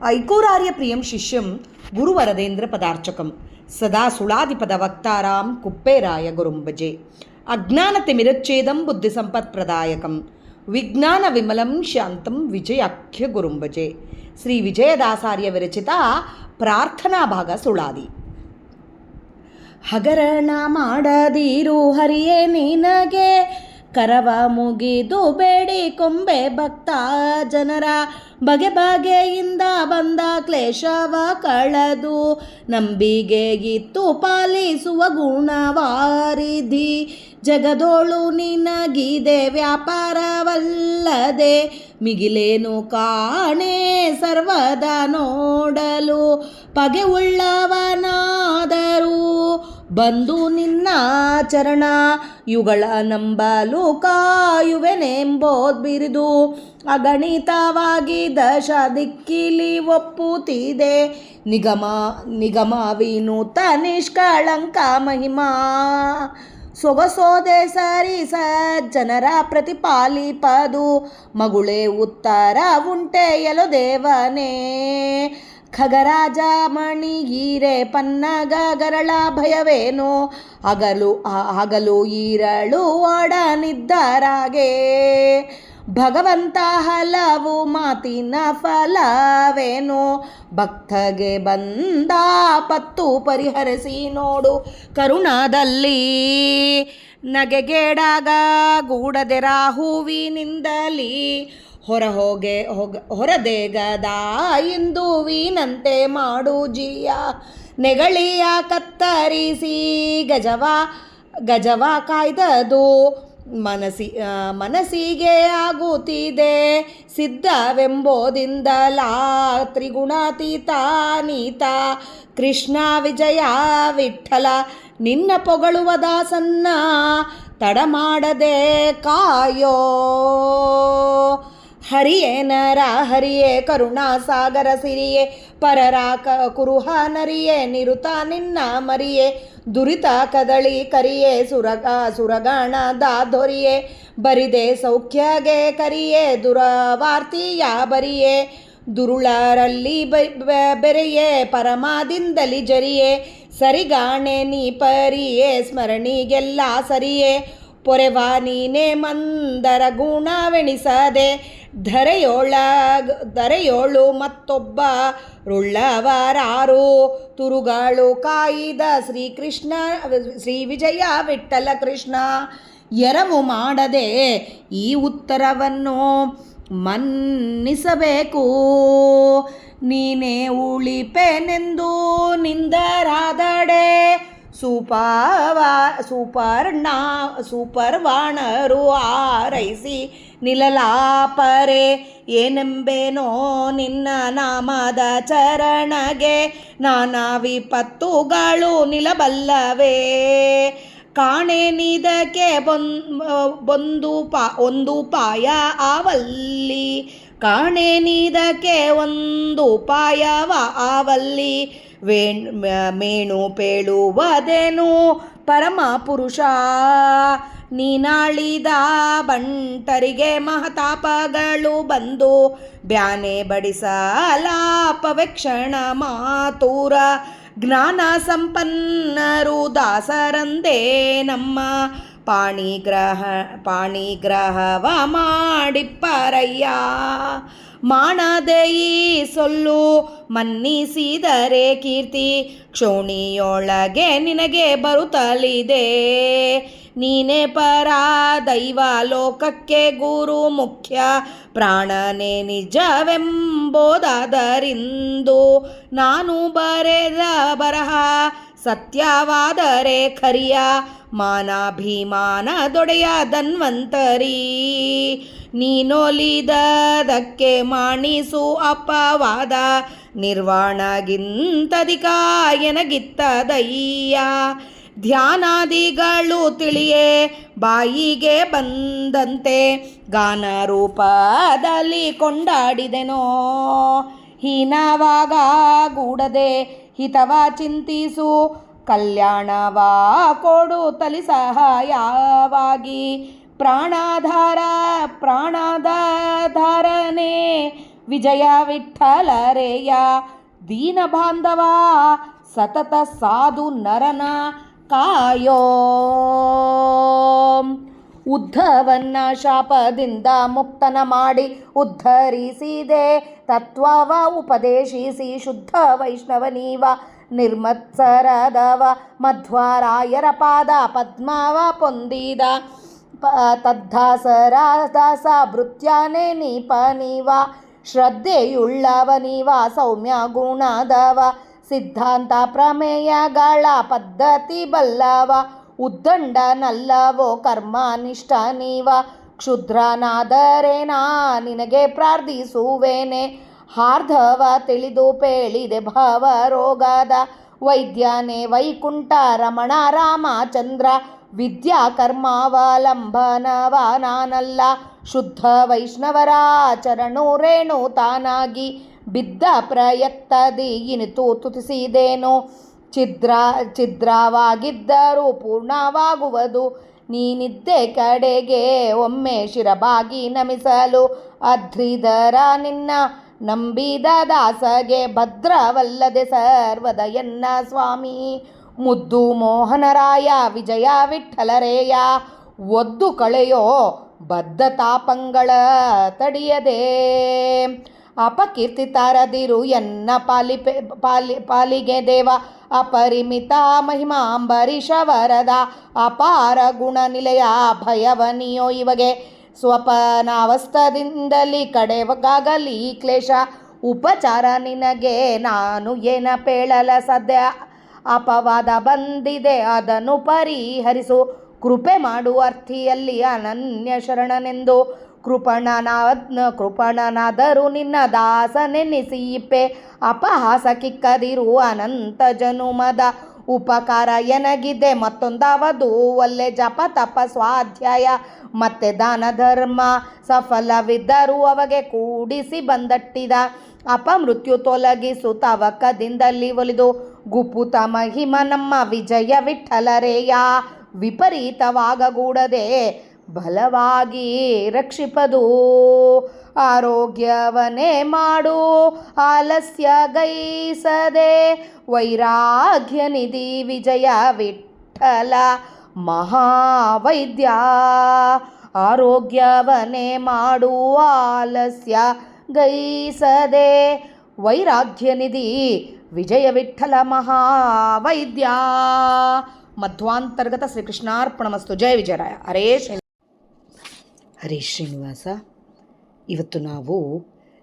ऐकोरार्यप्रियं शिष्यं गुरुवरदेन्द्रपदार्चकं सदा सुळादिपदवक्तारां कुप्पेराय गुरुं भजे। अज्ञानतिमिरच्छेदं बुद्धिसम्पत्प्रदायकं विज्ञानविमलं शान्तं विजयाख्यगुरुं भजे। ಶ್ರೀ ವಿಜಯದಾಸಾರ್ಯ ವಿರಚಿತ ಪ್ರಾರ್ಥನಾ ಭಾಗ ಸುಳಾದಿ. ಹಗರಣ ಮಾಡದಿರು ಹರಿಯೇ ನಿನಗೆ, ಕರವ ಮುಗಿದು ಬೇಡಿ ಕೊಂಬೆ ಭಕ್ತ ಜನರ, ಬಗೆ ಬಗೆಯಿಂದ ಬಂದ ಕ್ಲೇಶವ ಕಳೆದು ನಂಬಿಗೆ ಇತ್ತು ಪಾಲಿಸುವ ಗುಣವಾರಿಧಿ. ಜಗದೋಳು ನಿನಗಿದೆ ವ್ಯಾಪಾರವಲ್ಲದೆ, ಮಿಗಿಲೇನು ಕಾಣೆ ಸರ್ವದ ನೋಡಲು. ಪಗೆ ಉಳ್ಳವನಾದರೂ ಬಂದು ನಿನ್ನ ಚರಣ, ಯುಗಳ ನಂಬಲು ಕಾಯುವೆನೆಂಬೋದ್ ಬಿರಿದು. ಅಗಣಿತವಾಗಿ ದಶ ದಿಕ್ಕಿಲಿ ಒಪ್ಪುತ್ತಿದೆ, ನಿಗಮ ವಿನೂತ ನಿಷ್ಕಳಂಕ ಮಹಿಮಾ. ಸೊಗಸೋದೆ ಸರಿ ಸಜ್ಜನರ ಪ್ರತಿಪಾಲಿಪದು, ಮಗುಳೆ ಉತ್ತರ ಉಂಟೆ ಎಲೋ ದೇವನೇ. ಖಗರಾಜ ಮಣಿ ಹೀರೆ ಪನ್ನಗ ಗರಳ ಭಯವೇನು, ಹಗಲು ಈರಳು ಒಡನಿದ್ದರಾಗೆ. ಭಗವಂತ ಹಲವು ಮಾತಿನ ಫಲವೇನು, ಭಕ್ತಗೆ ಬಂದ ಪತ್ತು ಪರಿಹರಿಸಿ ನೋಡು ಕರುಣದಲ್ಲಿ. ನಗೆಗೇಡಾಗ ಗೂಡದೆ ರಾಹುವಿನಿಂದಲಿ, ಹೊರದೇಗದ ಇಂದು ವೀನಂತೆ ಮಾಡು ಜಿಯ. ನೆಗಳಿಯ ಕತ್ತರಿಸಿ ಗಜವ ಕಾಯ್ದದು, ಮನಸ್ಸಿಗೆ ಆಗುತ್ತಿದೆ ಸಿದ್ಧವೆಂಬೋದಿಂದಲಾ. ತ್ರಿಗುಣಾತೀತ ನೀತ ಕೃಷ್ಣ ವಿಜಯ ವಿಠಲ, ನಿನ್ನ ಪೊಗಳುವ ದಾಸನ್ನ ತಡ ಮಾಡದೆ ಕಾಯೋ. ಹರಿಯೇ ನರ ಹರಿಯೇ ಕರುಣಾ ಸಾಗರ ಸಿರಿಯೇ, ಪರರ ಕುರುಹ ನರಿಯೇ ನಿರುತ ನಿನ್ನ ಮರಿಯೇ. ದುರಿತ ಕದಳಿ ಕರಿಯೇ ಸುರಗಣದ ದೊರಿಯೇ, ಬರಿದೆ ಸೌಖ್ಯಗೆ ಕರಿಯೇ ದುರವಾರ್ತಿಯ ಬರಿಯೇ. ದುರುಳರಲ್ಲಿ ಬೆರೆಯೇ ಪರಮಾದಿಂದಲಿ ಜರಿಯೇ, ಸರಿಗಾಣೆ ನೀ ಪರಿಯೇ ಸ್ಮರಣಿಗೆಲ್ಲ ಸರಿಯೇ. ಪೊರೆವ ನೀನೆ ಮಂದರ ಗುಣವೆಣಿಸದೆ, ಧರೆಯೋಳು ಮತ್ತೊಬ್ಬ ರುಳ್ಳವರಾರು. ತುರುಗಳು ಕಾಯಿದ ಶ್ರೀಕೃಷ್ಣ ಶ್ರೀ ವಿಜಯ ವಿಠಲ ಕೃಷ್ಣ, ಎರವು ಮಾಡದೆ ಈ ಉತ್ತರವನ್ನು ಮನ್ನಿಸಬೇಕು. ನೀನೇ ಉಳಿಪೆನೆಂದು ನಿಂದರಾದಡೆ, ಸುಪರ್ವಾಣರು ಆರೈಸಿ ನಿಲಲಾಪರೆ. ಏನೆಂಬೇನೋ ನಿನ್ನ ನಾಮದ ಚರಣಗೆ, ನಾನಾ ವಿಪತ್ತುಗಳು ನಿಲಬಲ್ಲವೇ. ಕಾಣೆ ನಿದಕ್ಕೆ ಒಂದು ಪಾಯ ಆವಲ್ಲಿ, ಕಾಣೆ ನಿದಕ್ಕೆ ಒಂದು ಪಾಯವ ಆವಲ್ಲಿ. ಮೇಣು ಪೇಳುವದೇನು ಪರಮ ಪುರುಷ, ನೀನಾಳಿದ ಬಂಟರಿಗೆ ಮಹತಾಪಗಳು ಬಂದು. ಬ್ಯಾನೆ ಬಡಿಸಲಾಪವೆ ಕ್ಷಣ ಮಾತೂರ, ಜ್ಞಾನ ಸಂಪನ್ನರು ದಾಸರಂದೇ ನಮ್ಮ. ಪಾಣಿಗ್ರಹವ ಮಾಡಿಪ್ಪರಯ್ಯ, ಮಾಡದೆ ಈ ಸೊಲ್ಲು ಮನ್ನಿಸಿದರೆ ಕೀರ್ತಿ. ಕ್ಷೋಣಿಯೊಳಗೆ ನಿನಗೆ ಬರುತ್ತಲಿದೆ, ನೀನೇ ಪರ ದೈವ ಲೋಕಕ್ಕೆ ಗುರು ಮುಖ್ಯ. ಪ್ರಾಣನೇ ನಿಜವೆಂಬೋದಾದರಿಂದು, ನಾನು ಬರೆದ ಬರಹ ಸತ್ಯವಾದರೆ ಖರಿಯ. ಮಾನಾಭಿಮಾನದೊಡೆಯ ಧನ್ವಂತರಿ, ನೀನೊಲಿದದಕ್ಕೆ ಮಾಣಿಸು ಅಪವಾದ. ನಿರ್ವಾಣಗಿಂತಧಿಕ ಎನಗಿತ್ತದಯ್ಯ, ಧ್ಯಾನಾದಿಗಳು ತಿಳಿಯೇ ಬಾಯಿಗೆ ಬಂದಂತೆ. ಗಾನ ರೂಪದಲ್ಲಿ ಕೊಂಡಾಡಿದೆನೋ, ಹೀನವಾಗ ಗೂಡದೆ ಹಿತವ ಚಿಂತಿಸು. ಕಲ್ಯಾಣವ ಕೊಡು ತಲಿ ಸಹಾಯವಾಗಿ, ಪ್ರಾಣಾಧಾರನೇ ವಿಜಯ ವಿಠ್ಠಲರೇಯ. ದೀನ ಬಾಂಧವ ಸತತ ಸಾಧು ನರನ ಕಾಯೋ. ಉದ್ಧವನ್ನ ಶಾಪದಿಂದ ಮುಕ್ತನ ಮಾಡಿ ಉದ್ಧರಿಸಿದೆ. ತತ್ವವ ಉಪದೇಶಿಸಿ ಶುದ್ಧ ವೈಷ್ಣವನೀವ. ನಿರ್ಮತ್ಸರದವ ಮಧ್ವರಾಯರ ಪಾದ ಪದ್ಮವ ಪೊಂದಿದ. ತದ್ದಾಸರ ದಾಸ ಭೃತ್ಯನೇ ನೀಪ. ಶ್ರದ್ಧೆಯುಳ್ಳವನೀವ ಸೌಮ್ಯ ಗುಣದವ. ಸಿದ್ಧಾಂತ ಪ್ರಮೇಯಗಳ ಪದ್ಧತಿ ಬಲ್ಲವ. ಉದ್ದಂಡನಲ್ಲವೋ ಕರ್ಮನಿಷ್ಠ ನೀವ. ಕ್ಷುದ್ರನಾದರೇನಾ ನಿನಗೆ ಪ್ರಾರ್ಥಿಸುವೇನೆ. ಹಾರ್ಧವ ತಿಳಿದು ಪೇಳಿದೆ ಭವರೋಗದ. ವೈದ್ಯನೇ ವೈಕುಂಠ ರಮಣ ರಾಮಚಂದ್ರ. ವಿದ್ಯಾ ಕರ್ಮಾವಲಂಬನವ ನಾನಲ್ಲ. ಶುದ್ಧ ವೈಷ್ಣವರ ಚರಣು ರೇಣು ತಾನಾಗಿ. ಬಿದ್ದ ಪ್ರಯತ್ನದಿ ಇನಿತು ತುತಿಸಿದೇನೋ. ಛಿದ್ರವಾಗಿದ್ದರೂ ಪೂರ್ಣವಾಗುವುದು. ನೀನಿದ್ದೆ ಕಡೆಗೆ ಒಮ್ಮೆ ಶಿರಬಾಗಿ ನಮಿಸಲು. ಅಧ್ರಿಧರ ನಿನ್ನ ನಂಬಿದ ದಾಸಗೆ ಭದ್ರವಲ್ಲದೆ ಸರ್ವದ ಎನ್ನ ಸ್ವಾಮಿ. ಮುದ್ದು ಮೋಹನರಾಯ ವಿಜಯ ವಿಠ್ಠಲರೇಯ. ಒದ್ದು ಕಳೆಯೋ ಬದ್ಧ ತಾಪಂಗಳ ತಡಿಯದೆ. ಅಪಕೀರ್ತಿ ತರದಿರು ಎನ್ನ ಪಾಲಿಗೆ ದೇವ. ಅಪರಿಮಿತ ಮಹಿಮಾ ಅಂಬರೀಷ ವರದ. ಅಪಾರ ಗುಣ ನಿಲಯ ಭಯವನಿಯೋ ಇವಗೆ. ಸ್ವಪನಾವಸ್ಥದಿಂದಲಿ ಕಡೆಗಾಗಲಿ ಕ್ಲೇಶ. ಉಪಚಾರ ನಿನಗೆ ನಾನು ಏನ ಪೇಳಲ ಸದ್ಯ. ಅಪವಾದ ಬಂದಿದೆ ಅದನ್ನು ಪರಿಹರಿಸು. ಕೃಪೆ ಮಾಡು ಅರ್ಥಿಯಲ್ಲಿ ಅನನ್ಯ ಶರಣನೆಂದು. ಕೃಪಣನಾದರೂ ನಿನ್ನ ದಾಸನೆನ್ನಿಸಿಪ್ಪೆ. ಅಪಹಾಸ ಕಿಕ್ಕದಿರು ಅನಂತ ಜನುಮದ. ಉಪಕಾರ ಎನಗಿದೆ ಮತ್ತೊಂದಾವದು ಒಲ್ಲೆ. ಜಪ ತಪ ಸ್ವಾಧ್ಯಾಯ ಮತ್ತೆ ದಾನ ಧರ್ಮ ಸಫಲವಿದ್ದರೂ ಅವಗೆ ಕೂಡಿಸಿ ಬಂದಟ್ಟಿದ. ಅಪಮೃತ್ಯು ತೊಲಗಿಸು ತವಕದಿಂದಲಿ ಒಲಿದು. ಗುಪುತ ಮಹಿಮ ನಮ್ಮ ವಿಜಯ ವಿಠ್ಠಲರೇಯ. ವಿಪರೀತವಾಗಗೂಡದೆ ಬಲವಾಗಿ ರಕ್ಷಿಪದು. ಆರೋಗ್ಯವನೇ ಮಾಡು ಆಲಸ್ಯ ಗೈಸದೆ. ವೈರಾಗ್ಯ ನಿಧಿ ವಿಜಯ ವಿಠ್ಠಲ ಮಹಾವೈದ್ಯ. ಆರೋಗ್ಯವನೇ ಮಾಡು ಆಲಸ್ಯ ಗೈಸದೆ. ವೈರಾಗ್ಯ ನಿಧಿ ವಿಜಯ ವಿಠ್ಠಲ ಮಹಾವೈದ್ಯ. ಮಧ್ವಾಂತರ್ಗತ ಶ್ರೀಕೃಷ್ಣಾರ್ಪಣಮಸ್ತು. ಜಯ ವಿಜಯರಾಯ. ಹರೇ ಶ್ರೀನಿವಾಸ. ಇವತ್ತು ನಾವು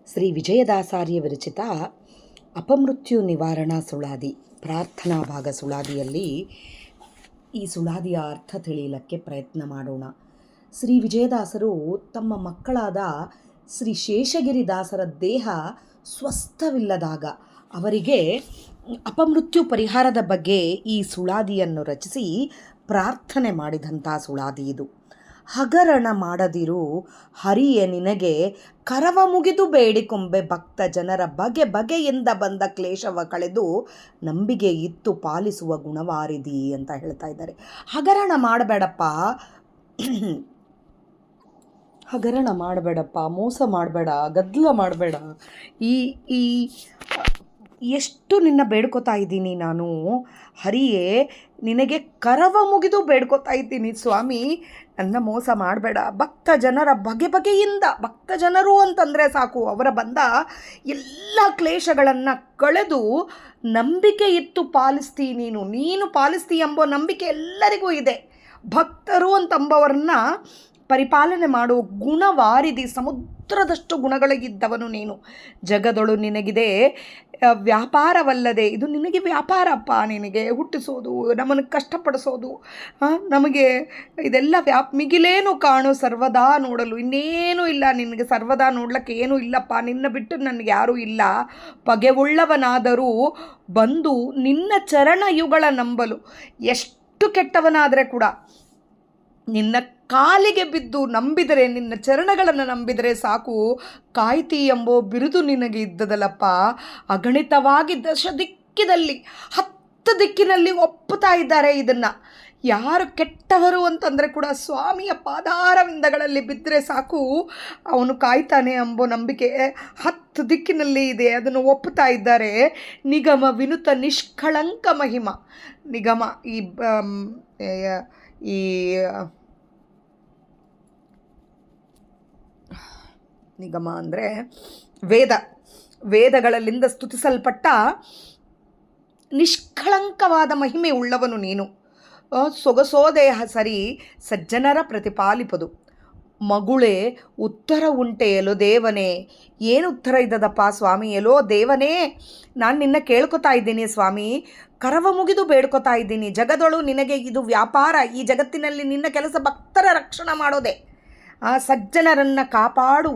ಶ್ರೀ ವಿಜಯದಾಸಾರ್ಯ ವಿರಚಿತ ಅಪಮೃತ್ಯು ನಿವಾರಣಾ ಸುಳಾದಿ ಪ್ರಾರ್ಥನಾ ಭಾಗ ಸುಳಾದಿಯಲ್ಲಿ ಈ ಸುಳಾದಿಯ ಅರ್ಥ ತಿಳಿಯಲಿಕ್ಕೆ ಪ್ರಯತ್ನ ಮಾಡೋಣ. ಶ್ರೀ ವಿಜಯದಾಸರು ತಮ್ಮ ಮಕ್ಕಳಾದ ಶ್ರೀ ಶೇಷಗಿರಿದಾಸರ ದೇಹ ಸ್ವಸ್ಥವಿಲ್ಲದಾಗ ಅವರಿಗೆ ಅಪಮೃತ್ಯು ಪರಿಹಾರದ ಬಗ್ಗೆ ಈ ಸುಳಾದಿಯನ್ನು ರಚಿಸಿ ಪ್ರಾರ್ಥನೆ ಮಾಡಿದಂಥ ಸುಳಾದಿ ಇದು. ಹಗರಣ ಮಾಡದಿರು ಹರಿಯೇ ನಿನಗೆ ಕರವ ಮುಗಿದು ಬೇಡಿಕೊಂಬೆ. ಭಕ್ತ ಜನರ ಬಗೆ ಬಗೆಯಿಂದ ಬಂದ ಕ್ಲೇಶವ ಕಳೆದು ನಂಬಿಕೆ ಇತ್ತು ಪಾಲಿಸುವ ಗುಣವಾರಿದಿ ಅಂತ ಹೇಳ್ತಾ ಇದ್ದಾರೆ. ಹಗರಣ ಮಾಡಬೇಡಪ್ಪ, ಮೋಸ ಮಾಡಬೇಡ, ಗದ್ದಲ ಮಾಡಬೇಡ. ಈ ಎಷ್ಟು ನಿನ್ನ ಬೇಡ್ಕೋತಾ ಇದ್ದೀನಿ ನಾನು ಹರಿಯೇ, ನಿನಗೆ ಕರವ ಮುಗಿದು ಬೇಡ್ಕೋತಾ ಇದ್ದೀನಿ ಸ್ವಾಮಿ, ನನ್ನ ಮೋಸ ಮಾಡಬೇಡ. ಭಕ್ತ ಜನರ ಬಗೆ ಬಗೆಯಿಂದ, ಭಕ್ತ ಜನರು ಅಂತಂದರೆ ಸಾಕು, ಅವರ ಬಂದ ಎಲ್ಲ ಕ್ಲೇಶಗಳನ್ನು ಕಳೆದು ನಂಬಿಕೆ ಇತ್ತು ಪಾಲಿಸ್ತೀ ನೀನು ಪಾಲಿಸ್ತೀ ಎಂಬೋ ನಂಬಿಕೆ ಎಲ್ಲರಿಗೂ ಇದೆ. ಭಕ್ತರು ಅಂತಂಬವರನ್ನ ಪರಿಪಾಲನೆ ಮಾಡುವ ಗುಣವಾರಿದಿ, ಸಮುದ್ರದಷ್ಟು ಗುಣಗಳಿದ್ದವನು ನೀನು. ಜಗದೊಳು ನಿನಗಿದೆ ವ್ಯಾಪಾರವಲ್ಲದೆ, ಇದು ನಿನಗೆ ವ್ಯಾಪಾರಪ್ಪ. ನಿನಗೆ ಹುಟ್ಟಿಸೋದು, ನಮ್ಮನ್ನು ಕಷ್ಟಪಡಿಸೋದು, ನಮಗೆ ಇದೆಲ್ಲ ಮಿಗಿಲೇನು ಕಾಣು ಸರ್ವದಾ ನೋಡಲು, ಇನ್ನೇನೂ ಇಲ್ಲ ನಿನಗೆ, ಸರ್ವದಾ ನೋಡ್ಲಿಕ್ಕೆ ಏನೂ ಇಲ್ಲಪ್ಪ, ನಿನ್ನ ಬಿಟ್ಟು ನನಗೆ ಯಾರೂ ಇಲ್ಲ. ಪಗೆವುಳ್ಳವನಾದರೂ ಬಂದು ನಿನ್ನ ಚರಣಯುಗಳ ನಂಬಲು, ಎಷ್ಟು ಕೆಟ್ಟವನಾದರೆ ಕೂಡ ನಿನ್ನ ಕಾಲಿಗೆ ಬಿದ್ದು ನಂಬಿದರೆ, ನಿನ್ನ ಚರಣಗಳನ್ನು ನಂಬಿದರೆ ಸಾಕು, ಕಾಯ್ತಿ ಎಂಬೋ ಬಿರುದು ನಿನಗೆ ಇದ್ದದಲ್ಲಪ್ಪ. ಅಗಣಿತವಾಗಿ 10 ದಿಕ್ಕಿನಲ್ಲಿ 10 ದಿಕ್ಕಿನಲ್ಲಿ ಒಪ್ಪುತ್ತಾ ಇದ್ದಾರೆ ಇದನ್ನು. ಯಾರು ಕೆಟ್ಟವರು ಅಂತಂದರೆ ಕೂಡ ಸ್ವಾಮಿಯ ಪಾದಾರವಿಂದಗಳಲ್ಲಿ ಬಿದ್ದರೆ ಸಾಕು, ಅವನು ಕಾಯ್ತಾನೆ ಎಂಬೋ ನಂಬಿಕೆ 10 ದಿಕ್ಕಿನಲ್ಲಿ ಇದೆ. ಅದನ್ನು ಒಪ್ಪುತ್ತಾ ಇದ್ದಾರೆ. ನಿಗಮ ವಿನುತ ನಿಷ್ಕಳಂಕ ಮಹಿಮ. ನಿಗಮ ಈ ನಿಗಮ ಅಂದರೆ ವೇದಗಳಲ್ಲಿಂದ ಸ್ತುತಿಸಲ್ಪಟ್ಟ ನಿಷ್ಕಳಂಕವಾದ ಮಹಿಮೆ ಉಳ್ಳವನು ನೀನು. ಸೊಗಸೋ ದೇಹ ಸರಿ ಸಜ್ಜನರ ಪ್ರತಿಪಾಲಿಪದು. ಮಗುಳೆ ಉತ್ತರ ಉಂಟೆ ಎಲ್ಲೋ ದೇವನೇ. ಏನು ಉತ್ತರ ಇದ್ದದಪ್ಪ ಸ್ವಾಮಿ? ಎಲ್ಲೋ ದೇವನೇ, ನಾನು ನಿನ್ನ ಕೇಳ್ಕೊತಾ ಇದ್ದೀನಿ ಸ್ವಾಮಿ, ಕರವ ಮುಗಿದು ಬೇಡ್ಕೊತಾ ಇದ್ದೀನಿ. ಜಗದೊಳು ನಿನಗೆ ಇದು ವ್ಯಾಪಾರ. ಈ ಜಗತ್ತಿನಲ್ಲಿ ನಿನ್ನ ಕೆಲಸ ಭಕ್ತರ ರಕ್ಷಣೆ ಮಾಡೋದೆ. ಸಜ್ಜನರನ್ನು ಕಾಪಾಡು.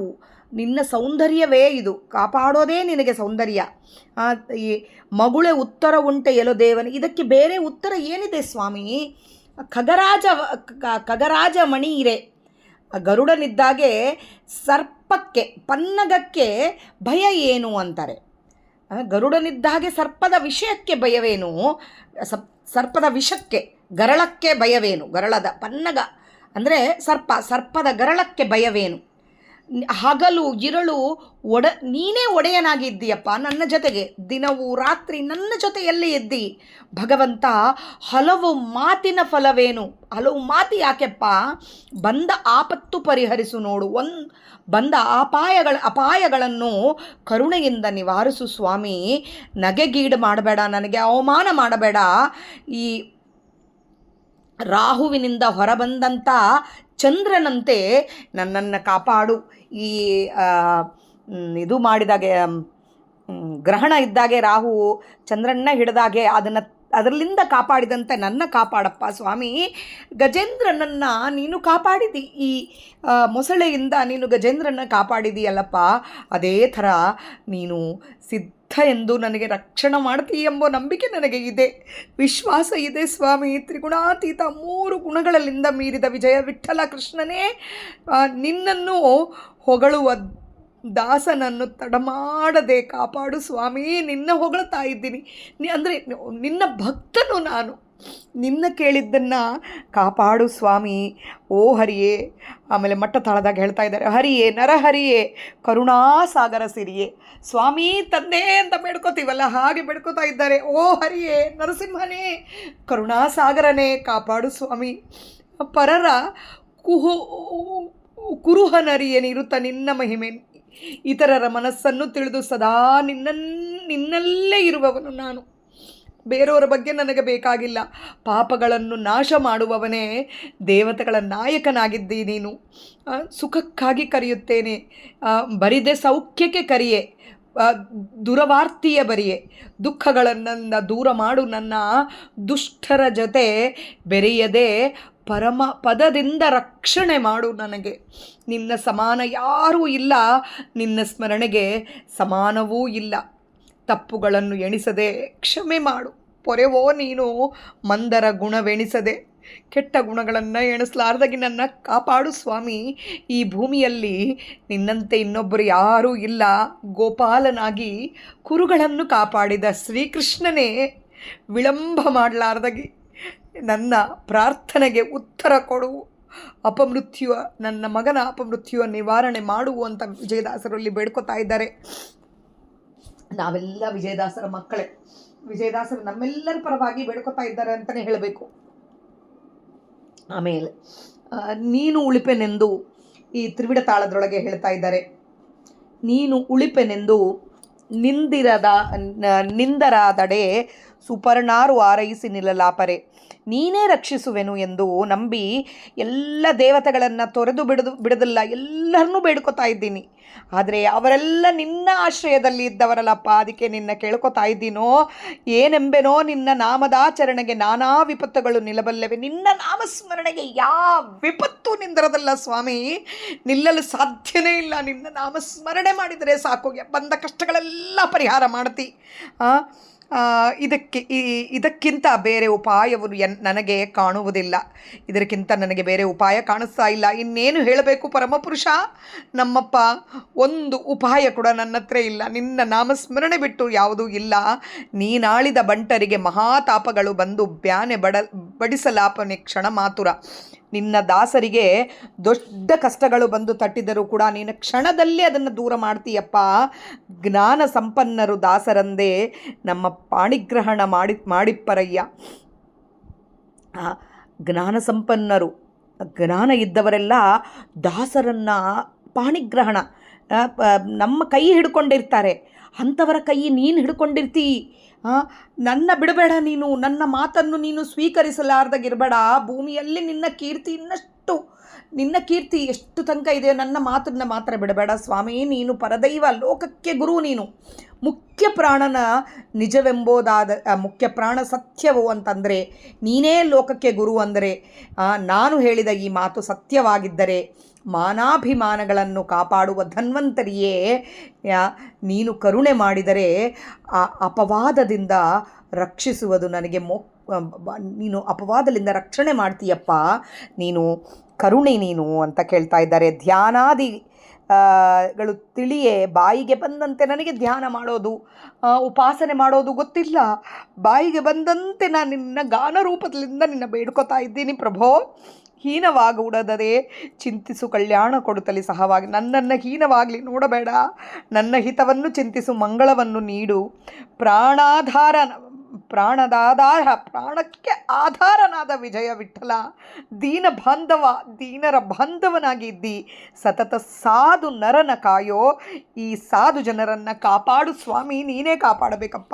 ನಿನ್ನ ಸೌಂದರ್ಯವೇ ಇದು, ಕಾಪಾಡೋದೇ ನಿನಗೆ ಸೌಂದರ್ಯ. ಈ ಮಗುಳೆ ಉತ್ತರ ಉಂಟೆ ಎಲ್ಲೋ ದೇವನೇ. ಇದಕ್ಕೆ ಬೇರೆ ಉತ್ತರ ಏನಿದೆ ಸ್ವಾಮಿ? ಖಗರಾಜ ಮಣಿಯಿರೆ. ಗರುಡನಿದ್ದಾಗೆ ಸರ್ಪಕ್ಕೆ, ಪನ್ನಗಕ್ಕೆ ಭಯ ಏನು ಅಂತಾರೆ. ಗರುಡನಿದ್ದಾಗೆ ಸರ್ಪದ ವಿಷಯಕ್ಕೆ ಭಯವೇನು? ಸರ್ಪದ ವಿಷಕ್ಕೆ, ಗರಳಕ್ಕೆ ಭಯವೇನು? ಗರಳದ ಪನ್ನಗ ಅಂದರೆ ಸರ್ಪದ ಗರಳಕ್ಕೆ ಭಯವೇನು? ಹಗಲು ಇರಳು ನೀನೇ ಒಡೆಯನಾಗಿದ್ದೀಯಪ್ಪ ನನ್ನ ಜೊತೆಗೆ. ದಿನವೂ ರಾತ್ರಿ ನನ್ನ ಜೊತೆಯಲ್ಲೇ ಇದ್ದಿ ಭಗವಂತ. ಹಲವು ಮಾತಿನ ಫಲವೇನು? ಹಲವು ಮಾತು ಯಾಕೆಪ್ಪ? ಬಂದ ಆಪತ್ತು ಪರಿಹರಿಸು ನೋಡು. ಬಂದ ಅಪಾಯಗಳನ್ನು ಕರುಣೆಯಿಂದ ನಿವಾರಿಸು ಸ್ವಾಮಿ. ನಗೆಗೀಡು ಮಾಡಬೇಡ, ನನಗೆ ಅವಮಾನ ಮಾಡಬೇಡ. ಈ ರಾಹುವಿನಿಂದ ಹೊರಬಂದಂಥ ಚಂದ್ರನಂತೆ ನನ್ನನ್ನು ಕಾಪಾಡು. ಈ ಇದು ಮಾಡಿದಾಗೆ, ಗ್ರಹಣ ಇದ್ದಾಗೆ ರಾಹು ಚಂದ್ರನ್ನ ಹಿಡಿದಾಗೆ ಅದರಲ್ಲಿಂದ ಕಾಪಾಡಿದಂತೆ ನನ್ನ ಕಾಪಾಡಪ್ಪ ಸ್ವಾಮಿ. ಗಜೇಂದ್ರನನ್ನು ನೀನು ಕಾಪಾಡಿದಿ. ಈ ಮೊಸಳೆಯಿಂದ ನೀನು ಗಜೇಂದ್ರನ ಕಾಪಾಡಿದೀಯಲ್ಲಪ್ಪ. ಅದೇ ಥರ ನೀನು ಸಿದ್ಧ ಎಂದು ನನಗೆ ರಕ್ಷಣೆ ಮಾಡ್ತೀಯ ಎಂಬ ನಂಬಿಕೆ ನನಗೆ ಇದೆ, ವಿಶ್ವಾಸ ಇದೆ ಸ್ವಾಮಿ. ತ್ರಿಗುಣಾತೀತ 3 ಗುಣಗಳಲ್ಲಿಂದ ಮೀರಿದ ವಿಜಯ ವಿಠ್ಠಲ ಕೃಷ್ಣನೇ, ನಿನ್ನನ್ನು ಹೊಗಳುವ ದಾಸನನ್ನು ತಡಮಾಡದೆ ಕಾಪಾಡು ಸ್ವಾಮಿ. ನಿನ್ನ ಹೊಗಳ್ತಾ ಇದ್ದೀನಿ. ಅಂದರೆ ನಿನ್ನ ಭಕ್ತನು ನಾನು. ನಿನ್ನ ಕೇಳಿದ್ದನ್ನು ಕಾಪಾಡು ಸ್ವಾಮಿ. ಓ ಹರಿಯೇ. ಆಮೇಲೆ ಮಟ್ಟ ತಾಳದಾಗ ಹೇಳ್ತಾ ಇದ್ದಾರೆ, ಹರಿಯೇ ನರಹರಿಯೇ ಕರುಣಾಸಾಗರ ಸಿರಿಯೇ. ಸ್ವಾಮಿ ತಂದೆ ಅಂತ ಬೇಡ್ಕೋತೀವಲ್ಲ, ಹಾಗೆ ಬೇಡ್ಕೋತಾ ಇದ್ದಾರೆ. ಓ ಹರಿಯೇ ನರಸಿಂಹನೇ ಕರುಣಾಸಾಗರನೇ ಕಾಪಾಡು ಸ್ವಾಮಿ. ಪರರ ಕುರುಹನರಿಯನಿರುತ್ತ ನಿನ್ನ ಮಹಿಮೆ. ಇತರರ ಮನಸ್ಸನ್ನು ತಿಳಿದು ಸದಾ ನಿನ್ನಲ್ಲೇ ಇರುವವನು ನಾನು. ಬೇರೆಯವರ ಬಗ್ಗೆ ನನಗೆ ಬೇಕಾಗಿಲ್ಲ. ಪಾಪಗಳನ್ನು ನಾಶ ಮಾಡುವವನೇ, ದೇವತೆಗಳ ನಾಯಕನಾಗಿದ್ದಿ ನೀನು. ಸುಖಕ್ಕಾಗಿ ಕರೆಯುತ್ತೇನೆ, ಬರಿದೆ ಸೌಖ್ಯಕ್ಕೆ ಕರಿಯೆ, ದುರವಾರ್ತಿಯ ಬರಿಯೆ. ದುಃಖಗಳನ್ನು ದೂರ ಮಾಡು. ನನ್ನ ದುಷ್ಟರ ಜೊತೆ ಬೆರೆಯದೆ ಪರಮ ಪದದಿಂದ ರಕ್ಷಣೆ ಮಾಡು ನನಗೆ. ನಿನ್ನ ಸಮಾನ ಯಾರೂ ಇಲ್ಲ, ನಿನ್ನ ಸ್ಮರಣೆಗೆ ಸಮಾನವೂ ಇಲ್ಲ. ತಪ್ಪುಗಳನ್ನು ಎಣಿಸದೆ ಕ್ಷಮೆ ಮಾಡು. ಪೊರೆವೋ ನೀನು ಮಂದರ ಗುಣವೆಣಿಸದೆ ಕೆಟ್ಟ ಗುಣಗಳನ್ನು ಎಣಿಸಲಾರ್ದಾಗಿ ನನ್ನ ಕಾಪಾಡು ಸ್ವಾಮಿ. ಈ ಭೂಮಿಯಲ್ಲಿ ನಿನ್ನಂತೆ ಇನ್ನೊಬ್ಬರು ಯಾರೂ ಇಲ್ಲ. ಗೋಪಾಲನಾಗಿ ಕುರುಗಳನ್ನು ಕಾಪಾಡಿದ ಶ್ರೀಕೃಷ್ಣನೇ, ವಿಳಂಬ ಮಾಡಲಾರ್ದಾಗಿ ನನ್ನ ಪ್ರಾರ್ಥನೆಗೆ ಉತ್ತರ ಕೊಡು. ಅಪಮೃತ್ಯುವ ನನ್ನ ಮಗನ ಅಪಮೃತ್ಯುವ ನಿವಾರಣೆ ಮಾಡುವಂಥ ವಿಜಯದಾಸರಲ್ಲಿ ಬೇಡ್ಕೊತಾ ಇದ್ದಾರೆ. ನಾವೆಲ್ಲ ವಿಜಯದಾಸರ ಮಕ್ಕಳೇ. ವಿಜಯದಾಸರು ನಮ್ಮೆಲ್ಲರ ಪರವಾಗಿ ಬೇಡ್ಕೊತಾ ಇದ್ದಾರೆ ಅಂತಲೇ ಹೇಳಬೇಕು. ಆಮೇಲೆ ನೀನು ಉಳಿಪೆನೆಂದು ಈ ತ್ರಿವಿಡ ತಾಳದೊಳಗೆ ಹೇಳ್ತಾ ಇದ್ದಾರೆ. ನೀನು ಉಳಿಪೆನೆಂದು ನಿಂದರಾದಡೆ ಸುಪರ್ಣಾರು ಆರೈಸಿ ನಿಲ್ಲಲಾಪರೆ. ನೀನೇ ರಕ್ಷಿಸುವೆನು ಎಂದು ನಂಬಿ ಎಲ್ಲ ದೇವತೆಗಳನ್ನು ತೊರೆದು ಬಿಡೋದಿಲ್ಲ, ಎಲ್ಲರನ್ನೂ ಬೇಡ್ಕೊತಾ ಇದ್ದೀನಿ. ಆದರೆ ಅವರೆಲ್ಲ ನಿನ್ನ ಆಶ್ರಯದಲ್ಲಿ ಇದ್ದವರಲ್ಲಪ್ಪ. ಅದಕ್ಕೆ ನಿನ್ನ ಕೇಳ್ಕೊತಾ ಇದ್ದೀನೋ. ಏನೆಂಬೆನೋ ನಿನ್ನ ನಾಮದಾಚರಣೆಗೆ ನಾನಾ ವಿಪತ್ತುಗಳು ನಿಲ್ಲಬಲ್ಲವೆ. ನಿನ್ನ ನಾಮಸ್ಮರಣೆಗೆ ಯಾವ ವಿಪತ್ತು ನಿಂದಿರದಲ್ಲ ಸ್ವಾಮಿ, ನಿಲ್ಲಲು ಸಾಧ್ಯನೇ ಇಲ್ಲ. ನಿನ್ನ ನಾಮಸ್ಮರಣೆ ಮಾಡಿದರೆ ಸಾಕು, ಬಂದ ಕಷ್ಟಗಳೆಲ್ಲ ಪರಿಹಾರ ಮಾಡ್ತಿ. ಇದಕ್ಕಿಂತ ಬೇರೆ ಉಪಾಯವು ನನಗೆ ಕಾಣುವುದಿಲ್ಲ. ಇದಕ್ಕಿಂತ ನನಗೆ ಬೇರೆ ಉಪಾಯ ಕಾಣಿಸ್ತಾ ಇಲ್ಲ. ಇನ್ನೇನು ಹೇಳಬೇಕು ಪರಮಪುರುಷ ನಮ್ಮಪ್ಪ? ಒಂದು ಉಪಾಯ ಕೂಡ ನನ್ನ ಹತ್ರ ಇಲ್ಲ. ನಿನ್ನ ನಾಮಸ್ಮರಣೆ ಬಿಟ್ಟು ಯಾವುದೂ ಇಲ್ಲ. ನೀನಾಳಿದ ಬಂಟರಿಗೆ ಮಹಾತಾಪಗಳು ಬಂದು ಬ್ಯಾನೆ ಬಡಿಸಲಾಪನೆ ಕ್ಷಣ ಮಾತುರ. ನಿನ್ನ ದಾಸರಿಗೆ ದೊಡ್ಡ ಕಷ್ಟಗಳು ಬಂದು ತಟ್ಟಿದರೂ ಕೂಡ ನೀನು ಕ್ಷಣದಲ್ಲೇ ಅದನ್ನು ದೂರ ಮಾಡ್ತೀಯಪ್ಪ. ಜ್ಞಾನ ಸಂಪನ್ನರು ದಾಸರಂದೇ ನಮ್ಮ ಪಾಣಿಗ್ರಹಣ ಮಾಡಿಪ್ಪರಯ್ಯ. ಜ್ಞಾನ ಸಂಪನ್ನರು, ಜ್ಞಾನ ಇದ್ದವರೆಲ್ಲ ದಾಸರನ್ನು ಪಾಣಿಗ್ರಹಣ ನಮ್ಮ ಕೈ ಹಿಡ್ಕೊಂಡಿರ್ತಾರೆ. ಅಂಥವರ ಕೈ ನೀನು ಹಿಡ್ಕೊಂಡಿರ್ತೀ. ನನ್ನ ಬಿಡಬೇಡ, ನೀನು ನನ್ನ ಮಾತನ್ನು ನೀನು ಸ್ವೀಕರಿಸಲಾರ್ದಾಗಿರಬೇಡ. ಭೂಮಿಯಲ್ಲಿ ನಿನ್ನ ಕೀರ್ತಿ ಎಷ್ಟು ತನಕ ಇದೆಯೋ ನನ್ನ ಮಾತನ್ನು ಮಾತ್ರ ಬಿಡಬೇಡ ಸ್ವಾಮಿ. ನೀನು ಪರದೈವ, ಲೋಕಕ್ಕೆ ಗುರು. ನೀನು ಮುಖ್ಯ ಪ್ರಾಣನ ನಿಜವೆಂಬುದಾದ ಮುಖ್ಯ ಪ್ರಾಣ ಸತ್ಯವು ಅಂತಂದರೆ ನೀನೇ ಲೋಕಕ್ಕೆ ಗುರು. ಅಂದರೆ ನಾನು ಹೇಳಿದ ಈ ಮಾತು ಸತ್ಯವಾಗಿದ್ದರೆ ಮಾನಾಭಿಮಾನಗಳನ್ನು ಕಾಪಾಡುವ ಧನ್ವಂತರಿಯೇ ನೀನು ಕರುಣೆ ಮಾಡಿದರೆ ಆ ಅಪವಾದದಿಂದ ರಕ್ಷಿಸುವುದು ನನಗೆ ನೀನು ಅಪವಾದದಿಂದ ರಕ್ಷಣೆ ಮಾಡ್ತೀಯಪ್ಪ. ನೀನು ಕರುಣೆ ನೀನು ಅಂತ ಕೇಳ್ತಾ ಇದ್ದಾರೆ. ಧ್ಯಾನಾದಿ ಗಳು ತಿಳಿಯೇ ಬಾಯಿಗೆ ಬಂದಂತೆ ನನಗೆ ಧ್ಯಾನ ಮಾಡೋದು, ಉಪಾಸನೆ ಮಾಡೋದು ಗೊತ್ತಿಲ್ಲ. ಬಾಯಿಗೆ ಬಂದಂತೆ ನಾನು ನಿನ್ನ ಗಾನ ರೂಪದಿಂದ ನಿನ್ನ ಬೇಡ್ಕೊತಾ ಇದ್ದೀನಿ ಪ್ರಭೋ. ಹೀನವಾಗುವುದದೇ ಚಿಂತಿಸು, ಕಲ್ಯಾಣ ಕೊಡುತ್ತಲಿ ಸಹವಾಗಿ. ನನ್ನನ್ನು ಹೀನವಾಗಲಿ ನೋಡಬೇಡ, ನನ್ನ ಹಿತವನ್ನು ಚಿಂತಿಸು, ಮಂಗಳವನ್ನು ನೀಡು. ಪ್ರಾಣಕ್ಕೆ ಆಧಾರನಾದ ವಿಜಯ ವಿಠಲ, ದೀನರ ಬಾಂಧವನಾಗಿ ಇದ್ದಿ ಸತತ ಸಾಧು ನರನ ಕಾಯೋ. ಈ ಸಾಧು ಜನರನ್ನು ಕಾಪಾಡು ಸ್ವಾಮಿ, ನೀನೇ ಕಾಪಾಡಬೇಕಪ್ಪ.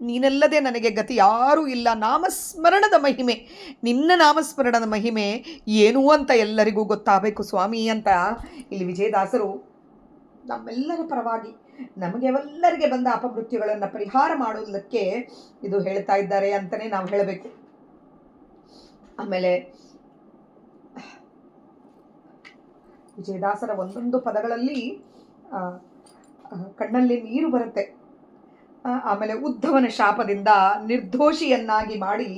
ನೀನೆಲ್ಲದೆ ನನಗೆ ಗತಿ ಯಾರೂ ಇಲ್ಲ. ನಾಮಸ್ಮರಣದ ಮಹಿಮೆ, ನಿನ್ನ ನಾಮಸ್ಮರಣದ ಮಹಿಮೆ ಏನು ಅಂತ ಎಲ್ಲರಿಗೂ ಗೊತ್ತಾಗಬೇಕು ಸ್ವಾಮಿ ಅಂತ ಇಲ್ಲಿ ವಿಜಯದಾಸರು ನಮ್ಮೆಲ್ಲರ ಪರವಾಗಿ ನಮಗೆಲ್ಲರಿಗೆ ಬಂದ ಅಪಮೃತ್ಯುಗಳನ್ನು ಪರಿಹಾರ ಮಾಡೋದಕ್ಕೆ ಇದು ಹೇಳ್ತಾ ಇದ್ದಾರೆ ಅಂತಲೇ ನಾವು ಹೇಳಬೇಕು. ಆಮೇಲೆ ವಿಜಯದಾಸರ ಒಂದೊಂದು ಪದಗಳಲ್ಲಿ ಕಣ್ಣಲ್ಲಿ ನೀರು ಬರುತ್ತೆ. ಆಮೇಲೆ ಉದ್ಧವನ ಶಾಪದಿಂದ ನಿರ್ದೋಷಿಯನ್ನಾಗಿ ಮಾಡಿ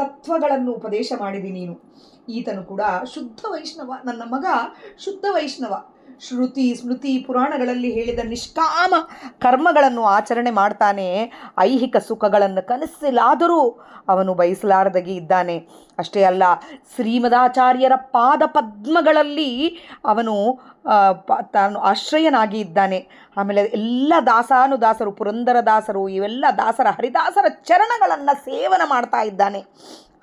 ತತ್ವಗಳನ್ನು ಉಪದೇಶ ಮಾಡಿದಿ ನೀನು. ಈತನು ಕೂಡ ಶುದ್ಧ ವೈಷ್ಣವ, ನನ್ನ ಮಗ ಶುದ್ಧ ವೈಷ್ಣವ. ಶ್ರುತಿ ಸ್ಮೃತಿ ಪುರಾಣಗಳಲ್ಲಿ ಹೇಳಿದ ನಿಷ್ಕಾಮ ಕರ್ಮಗಳನ್ನು ಆಚರಣೆ ಮಾಡ್ತಾನೆ. ಐಹಿಕ ಸುಖಗಳನ್ನು ಕನಸಿಲಾದರೂ ಅವನು ಬಯಸಲಾರದಾಗಿ ಇದ್ದಾನೆ. ಅಷ್ಟೇ ಅಲ್ಲ, ಶ್ರೀಮದಾಚಾರ್ಯರ ಪಾದ ಪದ್ಮಗಳಲ್ಲಿ ಅವನು ತಾನು ಆಶ್ರಯನಾಗಿ ಇದ್ದಾನೆ. ಆಮೇಲೆ ಎಲ್ಲ ದಾಸಾನುದಾಸರು, ಪುರಂದರದಾಸರು, ಇವೆಲ್ಲ ದಾಸರ ಹರಿದಾಸರ ಚರಣಗಳನ್ನು ಸೇವನ ಮಾಡ್ತಾ ಇದ್ದಾನೆ.